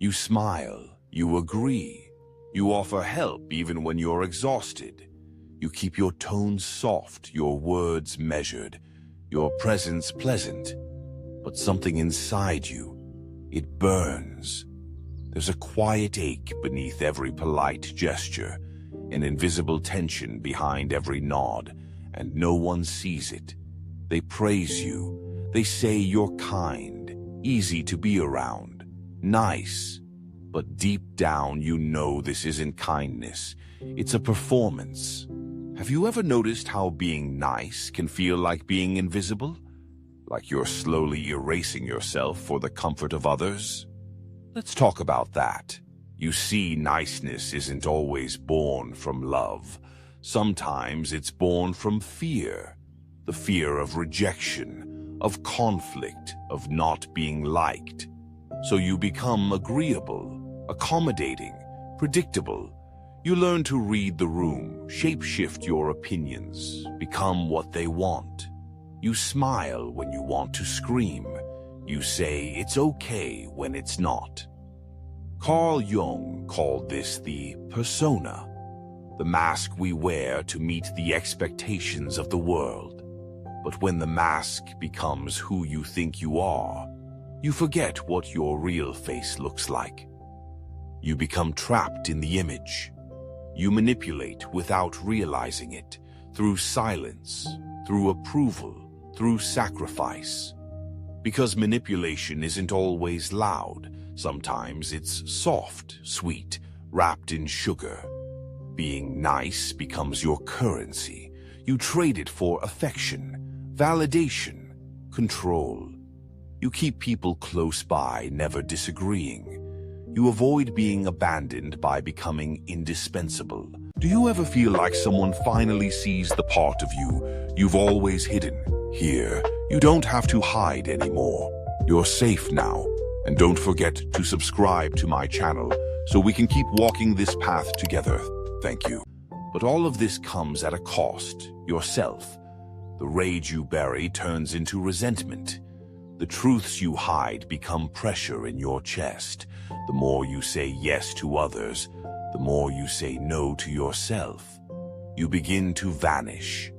You smile, you agree, you offer help even when you're exhausted. You keep your tone soft, your words measured, your presence pleasant. But something inside you, it burns. There's a quiet ache beneath every polite gesture, an invisible tension behind every nod, and no one sees it. They praise you. They say you're kind, easy to be around, nice. But deep down you know this isn't kindness. It's a performance. Have you ever noticed how being nice can feel like being invisible? Like you're slowly erasing yourself for the comfort of others? Let's talk about that. You see, niceness isn't always born from love. Sometimes it's born from fear. The fear of rejection, of conflict, of not being liked. So you become agreeable, accommodating, predictable. You learn to read the room, shape-shift your opinions, become what they want. You smile when you want to scream. You say it's okay when it's not. Carl Jung called this the persona, the mask we wear to meet the expectations of the world. But when the mask becomes who you think you are, you forget what your real face looks like. You become trapped in the image. You manipulate without realizing it, through silence, through approval, through sacrifice. Because manipulation isn't always loud. Sometimes it's soft, sweet, wrapped in sugar. Being nice becomes your currency. You trade it for affection, validation, control. You keep people close by, never disagreeing. You avoid being abandoned by becoming indispensable. Do you ever feel like someone finally sees the part of you you've always hidden? Here, you don't have to hide anymore. You're safe now. And don't forget to subscribe to my channel so we can keep walking this path together. Thank you. But all of this comes at a cost, yourself. The rage you bury turns into resentment. The truths you hide become pressure in your chest. The more you say yes to others, the more you say no to yourself. You begin to vanish.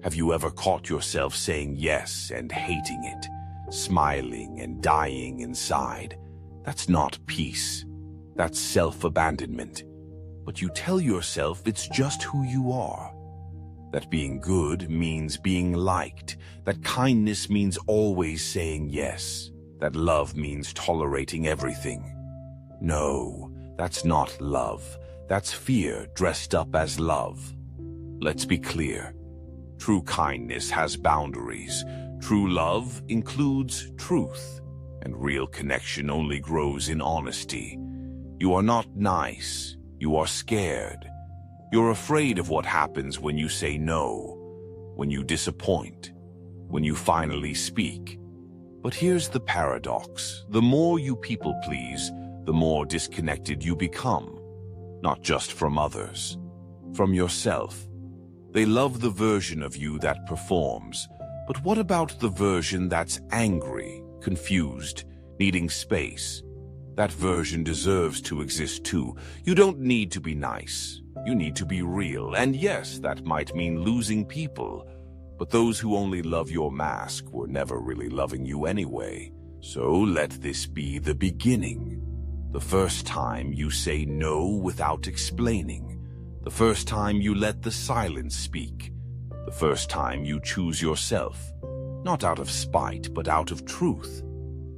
Have you ever caught yourself saying yes and hating it? Smiling and dying inside? That's not peace. That's self-abandonment. But you tell yourself it's just who you are. That being good means being liked. That kindness means always saying yes. That love means tolerating everything. No, that's not love. That's fear dressed up as love. Let's be clear. True kindness has boundaries. True love includes truth. And real connection only grows in honesty. You are not nice. You are scared. You're afraid of what happens when you say no, when you disappoint, when you finally speak. But here's the paradox. The more you people please, the more disconnected you become. Not just from others, from yourself. They love the version of you that performs. But what about the version that's angry, confused, needing space? That version deserves to exist too. You don't need to be nice. You need to be real. And yes, that might mean losing people. But those who only love your mask were never really loving you anyway. So let this be the beginning. The first time you say no without explaining. The first time you let the silence speak. The first time you choose yourself. Not out of spite, but out of truth.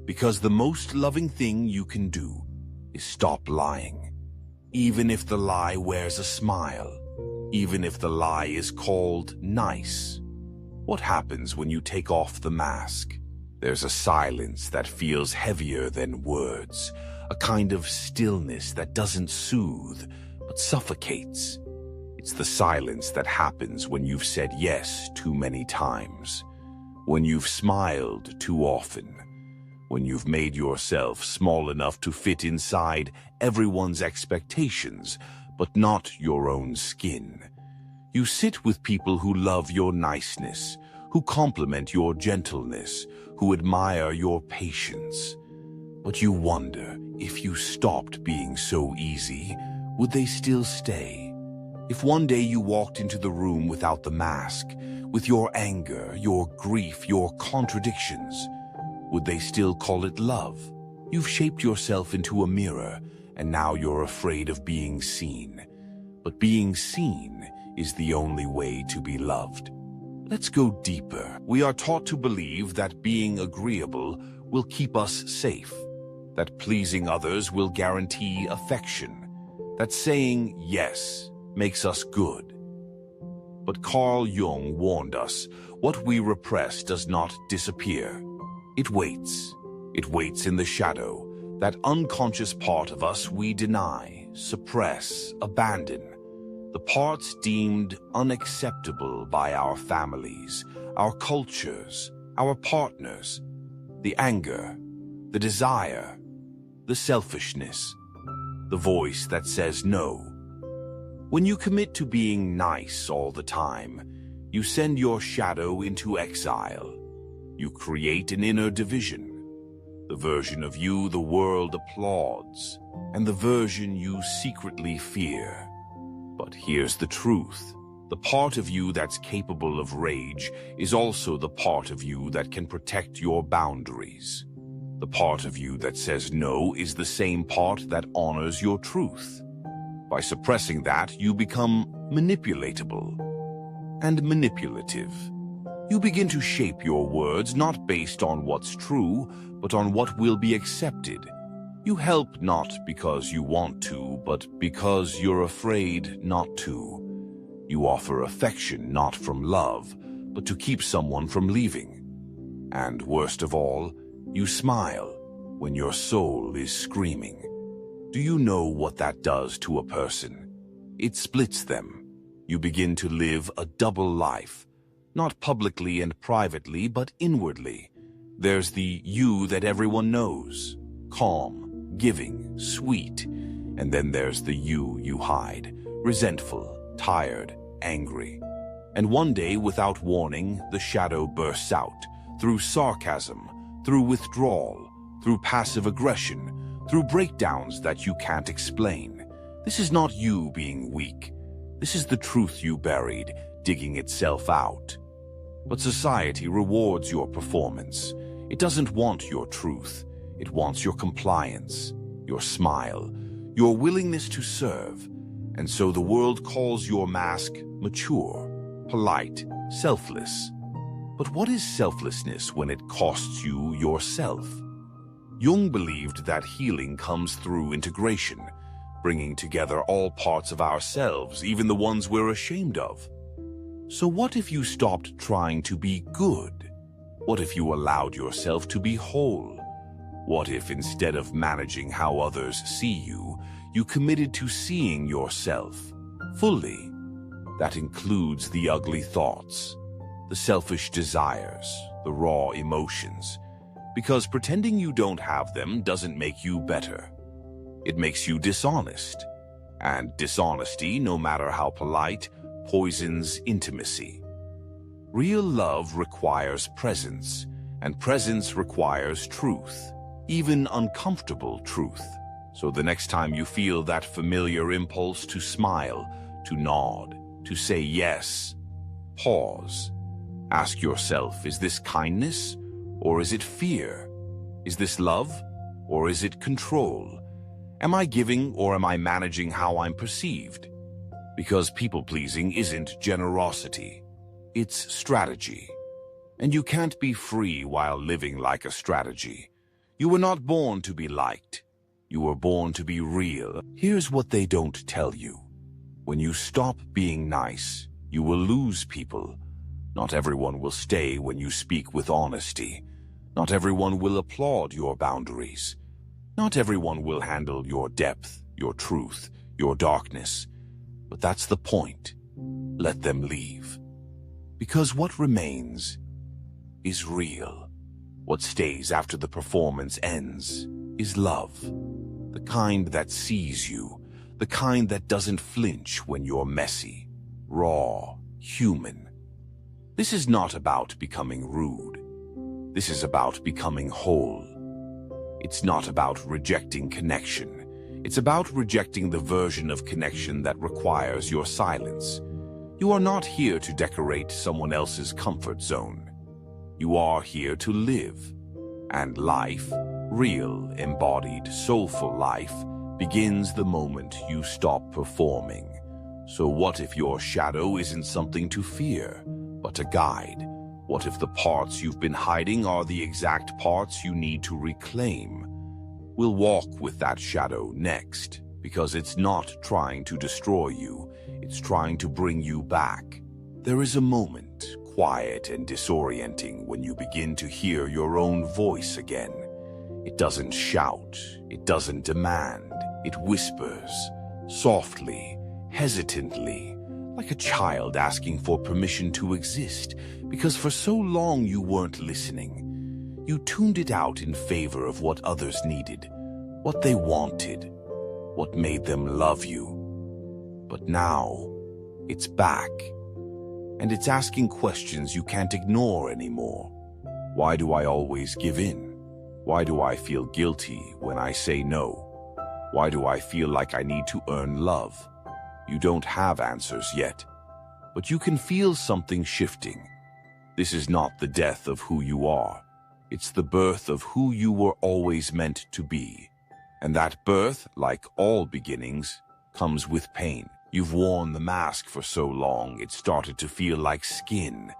Because the most loving thing you can do is stop lying. Even if the lie wears a smile. Even if the lie is called nice. What happens when you take off the mask? There's a silence that feels heavier than words. A kind of stillness that doesn't soothe, but suffocates. It's the silence that happens when you've said yes too many times. When you've smiled too often. When you've made yourself small enough to fit inside everyone's expectations, but not your own skin. You sit with people who love your niceness, who compliment your gentleness, who admire your patience. But you wonder, if you stopped being so easy, would they still stay? If one day you walked into the room without the mask, with your anger, your grief, your contradictions, would they still call it love? You've shaped yourself into a mirror, and now you're afraid of being seen. But being seen is the only way to be loved. Let's go deeper. We are taught to believe that being agreeable will keep us safe, that pleasing others will guarantee affection, that saying yes makes us good. But Carl Jung warned us, what we repress does not disappear. It waits. It waits in the shadow, that unconscious part of us we deny, suppress, abandon. The parts deemed unacceptable by our families, our cultures, our partners. The anger, the desire, the selfishness, the voice that says no. When you commit to being nice all the time, you send your shadow into exile. You create an inner division. The version of you the world applauds, and the version you secretly fear. But here's the truth. The part of you that's capable of rage is also the part of you that can protect your boundaries. The part of you that says no is the same part that honors your truth. By suppressing that, you become manipulatable and manipulative. You begin to shape your words not based on what's true, but on what will be accepted. You help not because you want to, but because you're afraid not to. You offer affection not from love, but to keep someone from leaving. And worst of all, you smile when your soul is screaming. Do you know what that does to a person? It splits them. You begin to live a double life, not publicly and privately, but inwardly. There's the you that everyone knows, calm, giving, sweet. And then there's the you hide, resentful, tired, angry. And one day, without warning, the shadow bursts out, through sarcasm, through withdrawal, through passive aggression, through breakdowns that you can't explain. This is not you being weak. This is the truth you buried, digging itself out. But society rewards your performance. It doesn't want your truth. It wants your compliance, your smile, your willingness to serve. And so the world calls your mask mature, polite, selfless. But what is selflessness when it costs you yourself? Jung believed that healing comes through integration, bringing together all parts of ourselves, even the ones we're ashamed of. So what if you stopped trying to be good? What if you allowed yourself to be whole? What if instead of managing how others see you, you committed to seeing yourself fully? That includes the ugly thoughts, the selfish desires, the raw emotions. Because pretending you don't have them doesn't make you better. It makes you dishonest. And dishonesty, no matter how polite, poisons intimacy. Real love requires presence, and presence requires truth, even uncomfortable truth. So the next time you feel that familiar impulse to smile, to nod, to say yes, pause. Ask yourself, is this kindness or is it fear? Is this love or is it control? Am I giving or am I managing how I'm perceived? Because people-pleasing isn't generosity. It's strategy. And you can't be free while living like a strategy. You were not born to be liked. You were born to be real. Here's what they don't tell you. When you stop being nice, you will lose people. Not everyone will stay when you speak with honesty. Not everyone will applaud your boundaries. Not everyone will handle your depth, your truth, your darkness. But that's the point. Let them leave. Because what remains is real. What stays after the performance ends is love. The kind that sees you, the kind that doesn't flinch when you're messy, raw, human. This is not about becoming rude. This is about becoming whole. It's not about rejecting connection. It's about rejecting the version of connection that requires your silence. You are not here to decorate someone else's comfort zone. You are here to live. And life, real, embodied, soulful life, begins the moment you stop performing. So what if your shadow isn't something to fear, but a guide? What if the parts you've been hiding are the exact parts you need to reclaim? We'll walk with that shadow next, because it's not trying to destroy you, it's trying to bring you back. There is a moment, quiet and disorienting, when you begin to hear your own voice again. It doesn't shout, it doesn't demand, it whispers, softly, hesitantly, like a child asking for permission to exist, because for so long you weren't listening. You tuned it out in favor of what others needed, what they wanted, what made them love you. But now, it's back, and it's asking questions you can't ignore anymore. Why do I always give in? Why do I feel guilty when I say no? Why do I feel like I need to earn love? You don't have answers yet, but you can feel something shifting. This is not the death of who you are. It's the birth of who you were always meant to be. And that birth, like all beginnings, comes with pain. You've worn the mask for so long, it started to feel like skin.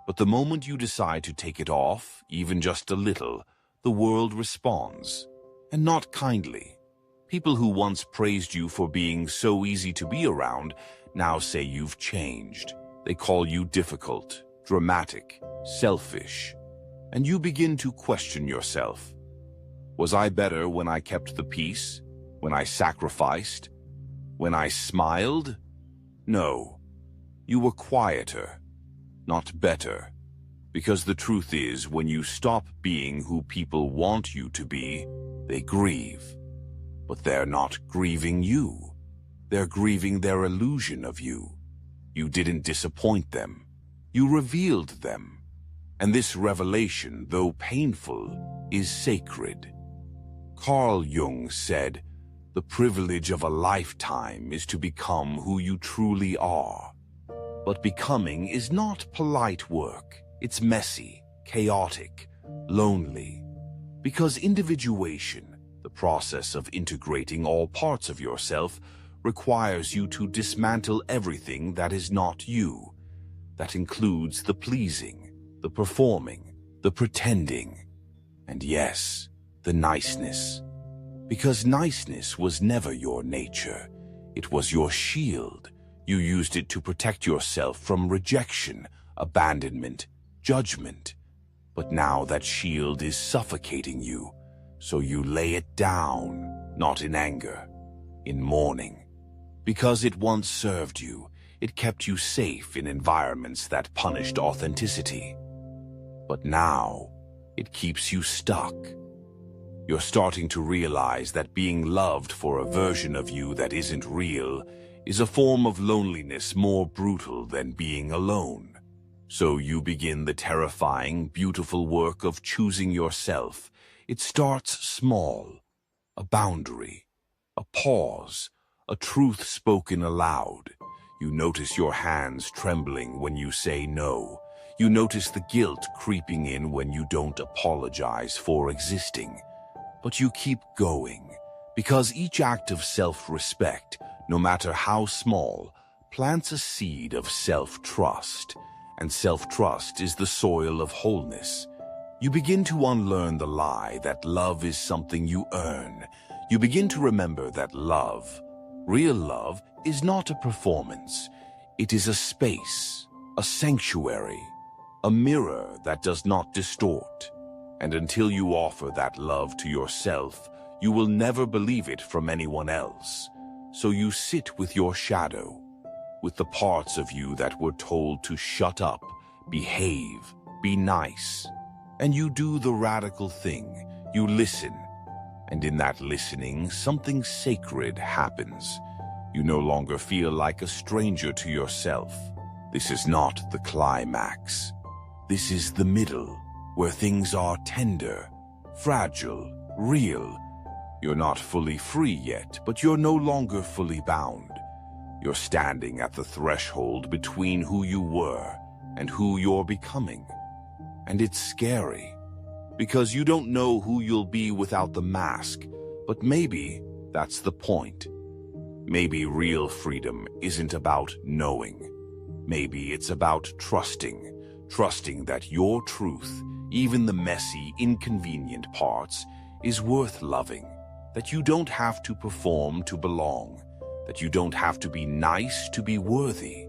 But the moment you decide to take it off, even just a little, the world responds. And not kindly. People who once praised you for being so easy to be around now say you've changed. They call you difficult, dramatic, selfish. And you begin to question yourself. Was I better when I kept the peace? When I sacrificed? When I smiled? No. You were quieter, not better. Because the truth is, when you stop being who people want you to be, they grieve. But they're not grieving you. They're grieving their illusion of you. You didn't disappoint them. You revealed them. And this revelation, though painful, is sacred. Carl Jung said, "The privilege of a lifetime is to become who you truly are." But becoming is not polite work. It's messy, chaotic, lonely. Because individuation, the process of integrating all parts of yourself, requires you to dismantle everything that is not you. That includes the pleasing, the performing, the pretending, and yes, the niceness. Because niceness was never your nature. It was your shield. You used it to protect yourself from rejection, abandonment, judgment. But now that shield is suffocating you, so you lay it down, not in anger, in mourning. Because it once served you, it kept you safe in environments that punished authenticity. But now, it keeps you stuck. You're starting to realize that being loved for a version of you that isn't real is a form of loneliness more brutal than being alone. So you begin the terrifying, beautiful work of choosing yourself. It starts small, a boundary, a pause, a truth spoken aloud. You notice your hands trembling when you say no. You notice the guilt creeping in when you don't apologize for existing. But you keep going, because each act of self-respect, no matter how small, plants a seed of self-trust. And self-trust is the soil of wholeness. You begin to unlearn the lie that love is something you earn. You begin to remember that love, real love, is not a performance. It is a space, a sanctuary, a mirror that does not distort. And until you offer that love to yourself, you will never believe it from anyone else. So you sit with your shadow, with the parts of you that were told to shut up, behave, be nice. And you do the radical thing. You listen. And in that listening, something sacred happens. You no longer feel like a stranger to yourself. This is not the climax. This is the middle, where things are tender, fragile, real. You're not fully free yet, but you're no longer fully bound. You're standing at the threshold between who you were and who you're becoming. And it's scary, because you don't know who you'll be without the mask, but maybe that's the point. Maybe real freedom isn't about knowing. Maybe it's about trusting that your truth, even the messy, inconvenient parts, is worth loving, that you don't have to perform to belong, that you don't have to be nice to be worthy.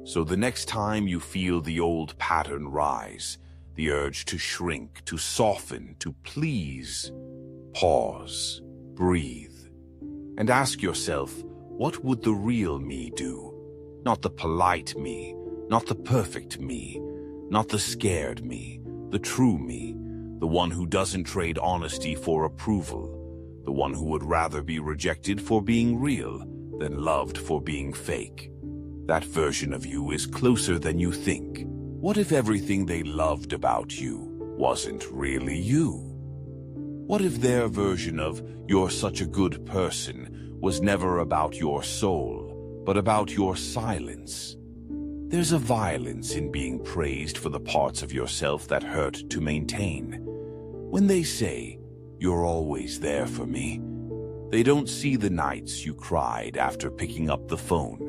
So the next time you feel the old pattern rise, the urge to shrink, to soften, to please, pause, breathe, and ask yourself, what would the real me do? Not the polite me, not the perfect me, not the scared me, the true me, the one who doesn't trade honesty for approval, the one who would rather be rejected for being real than loved for being fake. That version of you is closer than you think. What if everything they loved about you wasn't really you? What if their version of "you're such a good person" was never about your soul, but about your silence? There's a violence in being praised for the parts of yourself that hurt to maintain. When they say, "You're always there for me," they don't see the nights you cried after picking up the phone.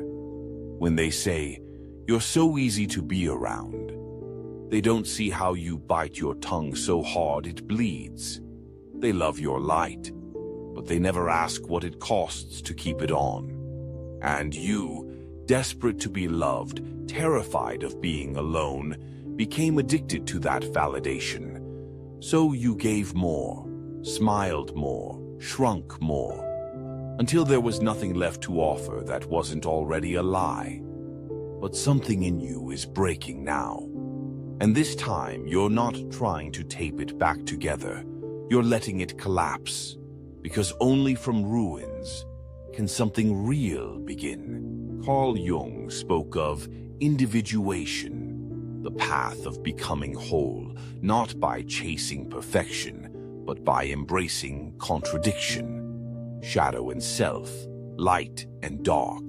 When they say, "You're so easy to be around," they don't see how you bite your tongue so hard it bleeds. They love your light, but they never ask what it costs to keep it on. And you, desperate to be loved, terrified of being alone, became addicted to that validation. So you gave more, smiled more, shrunk more, until there was nothing left to offer that wasn't already a lie. But something in you is breaking now. And this time, you're not trying to tape it back together. You're letting it collapse, because only from ruins can something real begin. Carl Jung spoke of individuation, the path of becoming whole, not by chasing perfection, but by embracing contradiction, shadow and self, light and dark.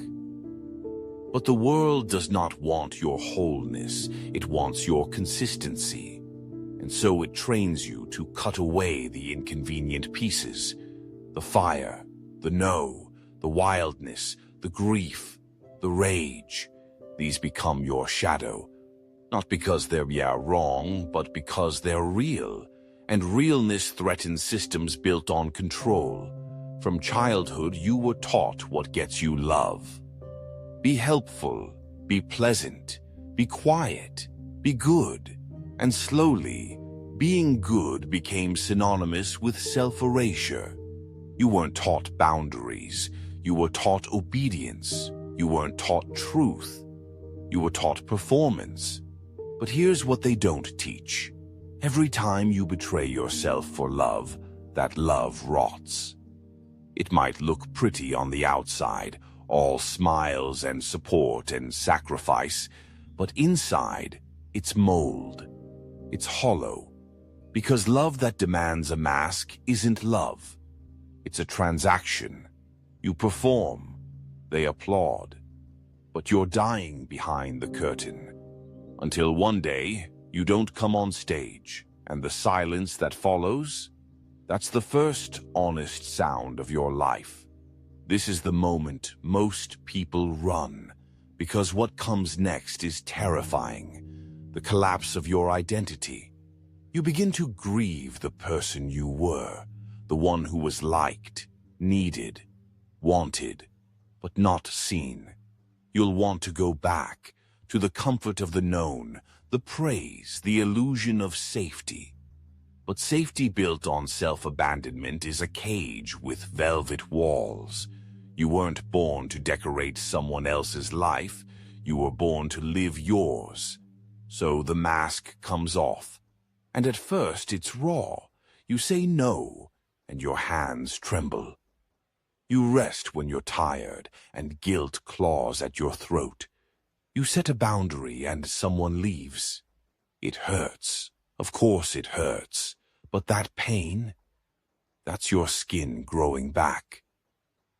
But the world does not want your wholeness, it wants your consistency. And so it trains you to cut away the inconvenient pieces, the fire, the no, the wildness, the grief, the rage. These become your shadow, not because they're wrong, but because they're real. And realness threatens systems built on control. From childhood, you were taught what gets you love. Be helpful, be pleasant, be quiet, be good. And slowly, being good became synonymous with self-erasure. You weren't taught boundaries. You were taught obedience. You weren't taught truth. You were taught performance. But here's what they don't teach. Every time you betray yourself for love, that love rots. It might look pretty on the outside, all smiles and support and sacrifice, but inside, it's mold. It's hollow. Because love that demands a mask isn't love. It's a transaction. You perform. They applaud. But you're dying behind the curtain. Until one day, you don't come on stage, and the silence that follows, that's the first honest sound of your life. This is the moment most people run, because what comes next is terrifying. The collapse of your identity. You begin to grieve the person you were, the one who was liked, needed, wanted, but not seen. You'll want to go back to the comfort of the known, the praise, the illusion of safety. But safety built on self-abandonment is a cage with velvet walls. You weren't born to decorate someone else's life. You were born to live yours. So the mask comes off. And at first it's raw. You say no, and your hands tremble. You rest when you're tired, and guilt claws at your throat. You set a boundary, and someone leaves. It hurts. Of course it hurts. But that pain, That's your skin growing back.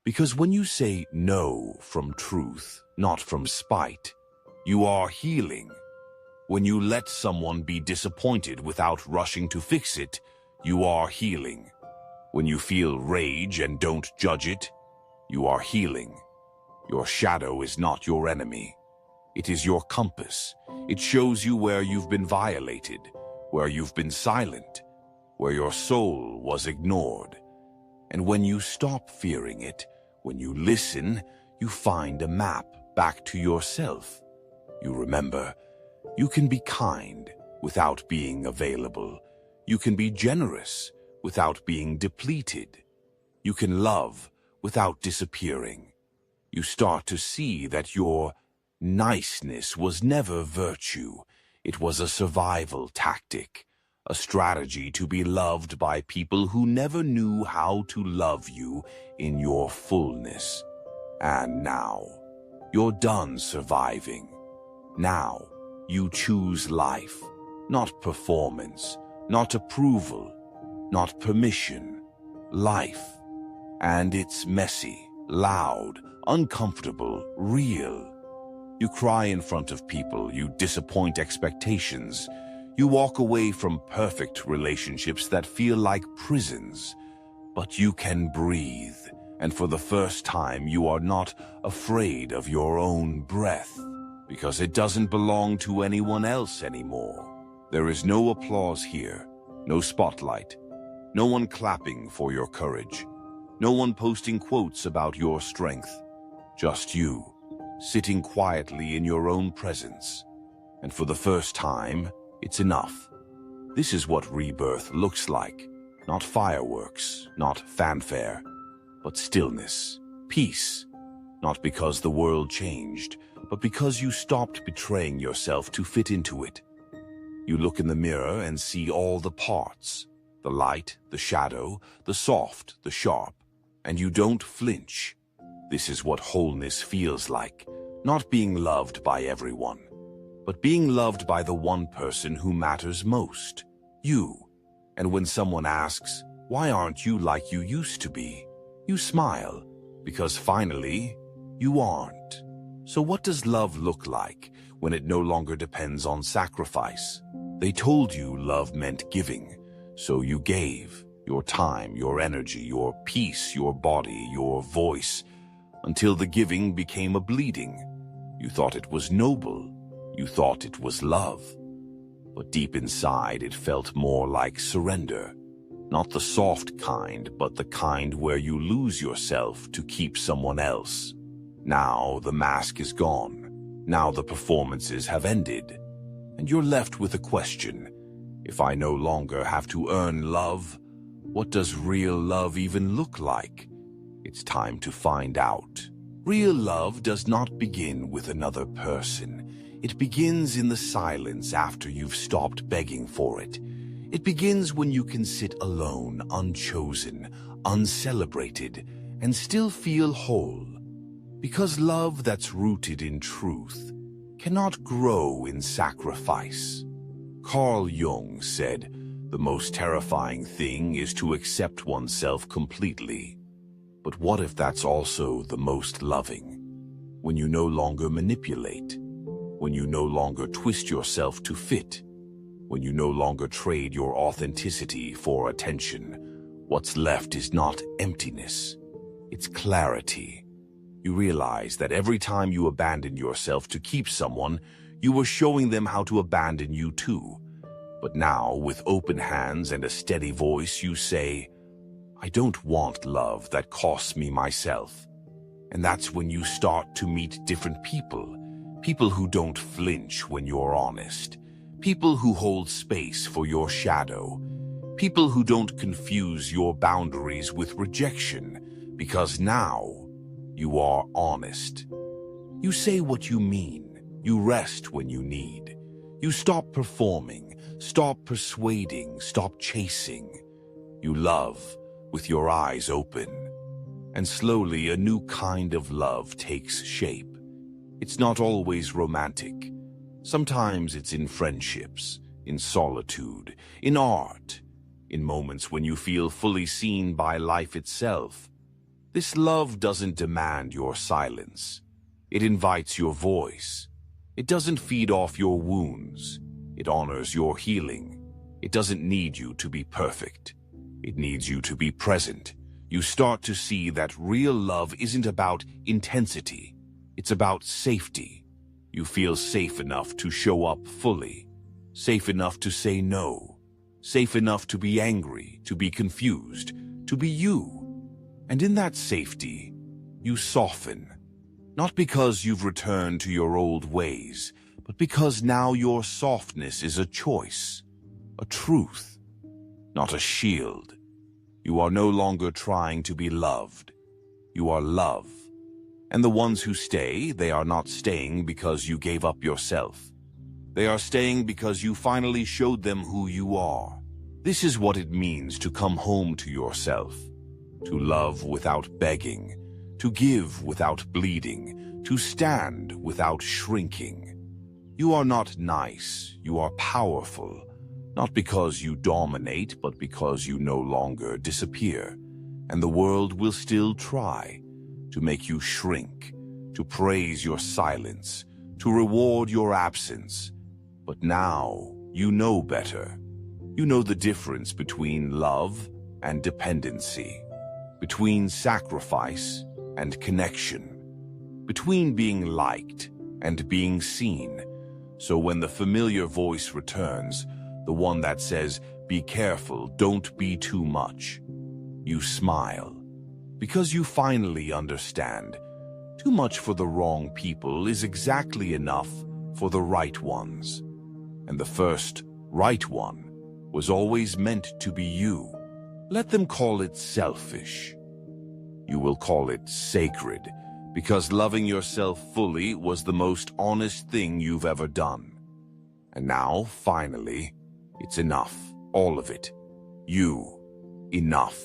Because when you say no from truth, not from spite, you are healing. When you let someone be disappointed without rushing to fix it, you are healing. When you feel rage and don't judge it, you are healing. Your shadow is not your enemy. It is your compass. It shows you where you've been violated, where you've been silent, where your soul was ignored. And when you stop fearing it, when you listen, you find a map back to yourself. You remember, you can be kind without being available. You can be generous without being depleted. You can love without disappearing. You start to see that your niceness was never virtue. It was a survival tactic, a strategy to be loved by people who never knew how to love you in your fullness. And now, you're done surviving. Now, you choose life, not performance, not approval, not permission. Life. And it's messy, loud, uncomfortable, real. You cry in front of people, you disappoint expectations. You walk away from perfect relationships that feel like prisons. But you can breathe, and for the first time you are not afraid of your own breath, because it doesn't belong to anyone else anymore. There is no applause here, no spotlight, no one clapping for your courage, no one posting quotes about your strength. Just you, sitting quietly in your own presence. And for the first time, it's enough. This is what rebirth looks like. Not fireworks, not fanfare, but stillness, peace. Not because the world changed, but because you stopped betraying yourself to fit into it. You look in the mirror and see all the parts, the light, the shadow, the soft, the sharp, and you don't flinch. This is what wholeness feels like, not being loved by everyone, but being loved by the one person who matters most, you. And when someone asks, why aren't you like you used to be? You smile, because finally, you aren't. So what does love look like when it no longer depends on sacrifice? They told you love meant giving, so you gave your time, your energy, your peace, your body, your voice, until the giving became a bleeding. You thought it was noble. You thought it was love. But deep inside, it felt more like surrender. Not the soft kind, but the kind where you lose yourself to keep someone else. Now the mask is gone. Now the performances have ended. And you're left with a question. If I no longer have to earn love, what does real love even look like? It's time to find out. Real love does not begin with another person. It begins in the silence after you've stopped begging for it. It begins when you can sit alone, unchosen, uncelebrated, and still feel whole. Because love that's rooted in truth cannot grow in sacrifice. Carl Jung said, the most terrifying thing is to accept oneself completely. But what if that's also the most loving? When you no longer manipulate, when you no longer twist yourself to fit, when you no longer trade your authenticity for attention, what's left is not emptiness, it's clarity. You realize that every time you abandon yourself to keep someone, you were showing them how to abandon you too. But now, with open hands and a steady voice, you say, I don't want love that costs me myself. And that's when you start to meet different people. People who don't flinch when you're honest. People who hold space for your shadow. People who don't confuse your boundaries with rejection. Because now, you are honest. You say what you mean. You rest when you need. You stop performing, stop persuading, stop chasing. You love with your eyes open. And slowly a new kind of love takes shape. It's not always romantic. Sometimes it's in friendships, in solitude, in art, in moments when you feel fully seen by life itself. This love doesn't demand your silence. It invites your voice. It doesn't feed off your wounds. It honors your healing. It doesn't need you to be perfect. It needs you to be present. You start to see that real love isn't about intensity. It's about safety. You feel safe enough to show up fully, safe enough to say no, safe enough to be angry, to be confused, to be you. And in that safety, you soften. Not because you've returned to your old ways, but because now your softness is a choice, a truth, not a shield. You are no longer trying to be loved. You are love. And the ones who stay, they are not staying because you gave up yourself. They are staying because you finally showed them who you are. This is what it means to come home to yourself. To love without begging, to give without bleeding, to stand without shrinking. You are not nice, you are powerful, not because you dominate, but because you no longer disappear. And the world will still try to make you shrink, to praise your silence, to reward your absence. But now you know better. You know the difference between love and dependency, between sacrifice and connection, between being liked and being seen. So when the familiar voice returns, the one that says, "Be careful, don't be too much," you smile, because you finally understand. Too much for the wrong people is exactly enough for the right ones. And the first right one was always meant to be you. Let them call it selfish. You will call it sacred, because loving yourself fully was the most honest thing you've ever done. And now, finally, it's enough. All of it. You. Enough.